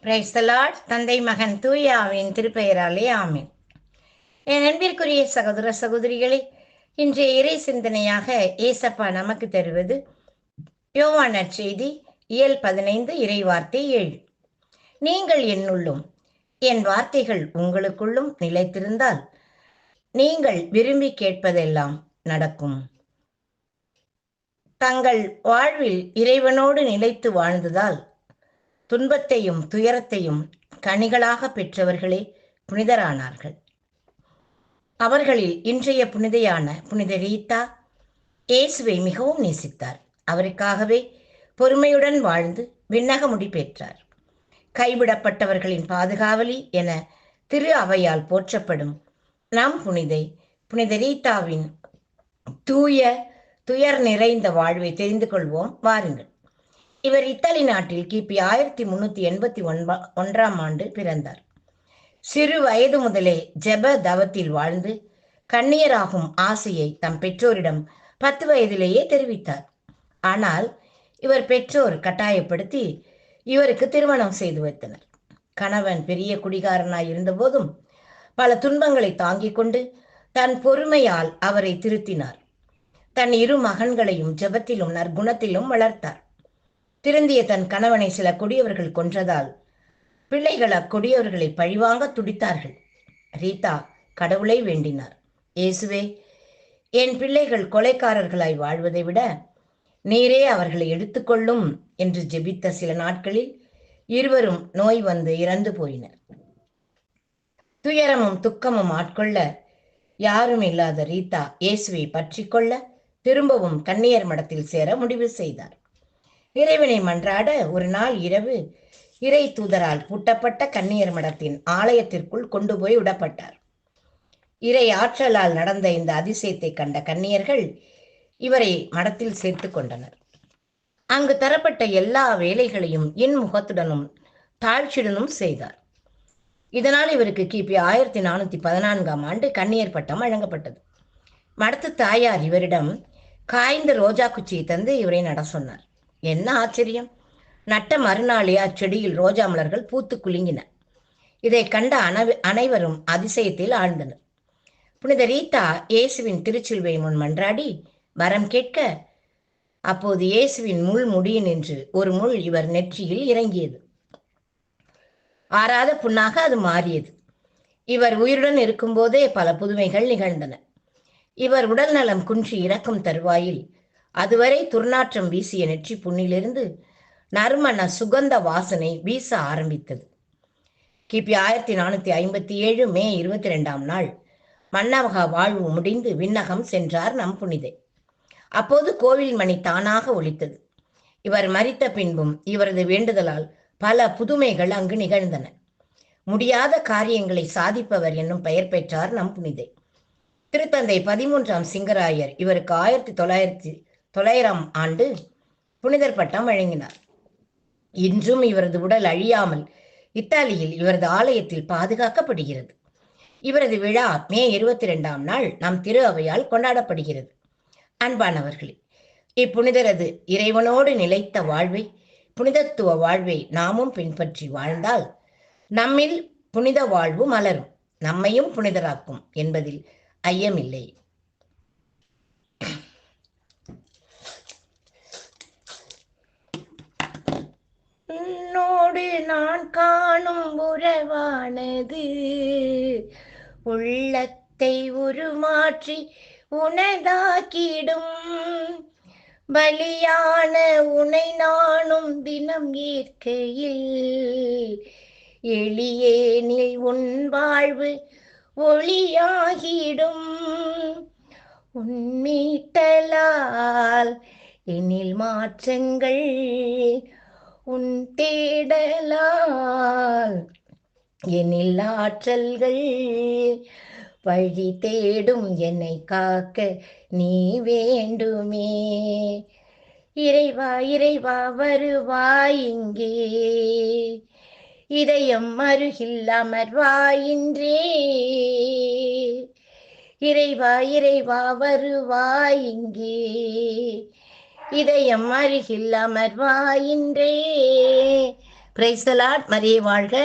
Praise the Lord. தந்தை மகன் தூயாவின் திருப்பெயராலே ஆமென். என் அன்பிற்குரிய சகோதர சகோதரிகளே, இன்றைய இறை சிந்தனையாக ஏசப்பா நமக்கு தருவது யோவான் நற்செய்தி இயல் 15 இறைவார்த்தை 7. நீங்கள் என்னுள்ளும் என் வார்த்தைகள் உங்களுக்குள்ளும் நிலைத்திருந்தால் நீங்கள் விரும்பி கேட்பதெல்லாம் நடக்கும். தங்கள் வாழ்வில் இறைவனோடு நிலைத்து வாழ்ந்ததால் துன்பத்தையும் துயரத்தையும் கனிகளாக பெற்றவர்களே புனிதரானார்கள். அவர்களில் இன்றைய புனிதையான புனித ரீத்தா இயேசுவை மிகவும் நேசித்தார். அவருக்காகவே பொறுமையுடன் வாழ்ந்து விண்ணக முடி பெற்றார். கைவிடப்பட்டவர்களின் பாதுகாவலி என திரு அவையால் போற்றப்படும் நம் புனித ரீத்தாவின் துயர் நிறைந்த வாழ்வை தெரிந்து கொள்வோம் வாருங்கள். இவர் இத்தாலி நாட்டில் கிபி 1381 பிறந்தார். சிறு வயது முதலே ஜெப தவத்தில் வாழ்ந்து கன்னியராகும் ஆசையை தம் பெற்றோரிடம் 10 வயதிலேயே தெரிவித்தார். ஆனால் இவர் பெற்றோர் கட்டாயப்படுத்தி இவருக்கு திருமணம் செய்து வைத்தனர். கணவன் பெரிய குடிகாரனாய் இருந்த போதும் பல துன்பங்களை தாங்கிக் கொண்டு தன் பொறுமையால் அவரை திருத்தினார். தன் 2 மகன்களையும் ஜெபத்திலும் நற்குணத்திலும் வளர்த்தார். திருந்திய தன் கணவனை சில கொடியவர்கள் கொன்றதால் பிள்ளைகள் அக்கொடியவர்களை பழிவாங்க துடித்தார்கள். ரீதா கடவுளை வேண்டினார். இயேசுவே, என் பிள்ளைகள் கொலைக்காரர்களாய் வாழ்வதை விட நீரே அவர்களை எடுத்துக்கொள்ளும் என்று ஜெபித்த சில நாட்களில் இருவரும் நோய் வந்து இறந்து போயினர். துயரமும் துக்கமும் ஆட்கொள்ள யாரும் இல்லாத ரீதா இயேசுவை பற்றி கொள்ள திரும்பவும் கன்னியர் மடத்தில் சேர முடிவு செய்தார். இறைவனை மன்றாட ஒரு நாள் இரவு இறை தூதரால் பூட்டப்பட்ட கன்னியர் மடத்தின் ஆலயத்திற்குள் கொண்டு போய் விடப்பட்டார். இறை ஆற்றலால் நடந்த இந்த அதிசயத்தை கண்ட கன்னியர்கள் இவரை மடத்தில் சேர்த்து கொண்டனர். அங்கு தரப்பட்ட எல்லா வேலைகளையும் இன்முகத்துடனும் தாழ்ச்சியுடனும் செய்தார். இதனால் இவருக்கு கிபி 1414 கன்னியர் பட்டம் வழங்கப்பட்டது. மடத்து தாயார் இவரிடம் காய்ந்த ரோஜா குச்சியை தந்து இவரை நட சொன்னார். என்ன ஆச்சரியம்! நட்ட மறுநாளே அச்செடியில் ரோஜா மலர்கள் பூத்து குலுங்கின. இதை கண்ட அனைவரும் அதிசயத்தில் ஆழ்ந்தனர். புனித ரீத்தா இயேசுவின் திருச்சிலுவை முன் மன்றாடி வரம் கேட்க, அப்போது இயேசுவின் முள் முடியினின்று ஒரு முள் இவர் நெற்றியில் இறங்கியது. ஆறாத புண்ணாக அது மாறியது. இவர் உயிருடன் இருக்கும்போதே பல புதுமைகள் நிகழ்ந்தன. இவர் உடல் நலம் குன்றி இறக்கும் தருவாயில் அதுவரை துர்நாற்றம் வீசிய நெற்றி புண்ணிலிருந்து நறுமண சுகந்த வாசனை வீச ஆரம்பித்தது. கிபி 1457 மே 22 மன்னவக வாழ்வு முடிந்து விண்ணகம் சென்றார் நம் புனிதை. அப்போது கோவில் மணி தானாக ஒலித்தது. இவர் மரித்த பின்பும் இவரது வேண்டுதலால் பல புதுமைகள் அங்கு நிகழ்ந்தன. முடியாத காரியங்களை சாதிப்பவர் என்னும் பெயர் பெற்றார் நம் புனிதை. திருத்தந்தை 13ஆம் சிங்கராயர் இவருக்கு 1900 புனிதர் பட்டம் வழங்கினார். இன்றும் இவரது உடல் அழியாமல் இத்தாலியில் இவரது ஆலயத்தில் பாதுகாக்கப்படுகிறது. இவரது விழா மே 22 நம் திரு அவையால் கொண்டாடப்படுகிறது. அன்பானவர்களே, இப்புனிதரது இறைவனோடு நிலைத்த வாழ்வை, புனிதத்துவ வாழ்வை நாமும் பின்பற்றி வாழ்ந்தால் நம்மில் புனித வாழ்வு மலரும், நம்மையும் புனிதராக்கும் என்பதில் ஐயமில்லை. உன்னோடு நான் காணும் உறவானது உள்ளத்தை உருமாற்றி உனதாக்கிடும். பலியான உனை நானும் தினம் ஏற்கையில் எளியேனில் உன் வாழ்வு ஒளியாகிடும். உன் மீட்டலால் எனில் மாற்றங்கள், உன் தேடலால் எனில் ஆற்றல்கள், வழி தேடும் என்னை காக்க நீ வேண்டுமே. இறைவா இறைவா வருவாய் இங்கே, இதயம் அருகில் அமர்வாயின்றே. இறைவா இறைவா வருவாய் இங்கே, இதயம் அருகில் அமர்வாயின்றே. Praise the Lord. மரியே வாழ்க.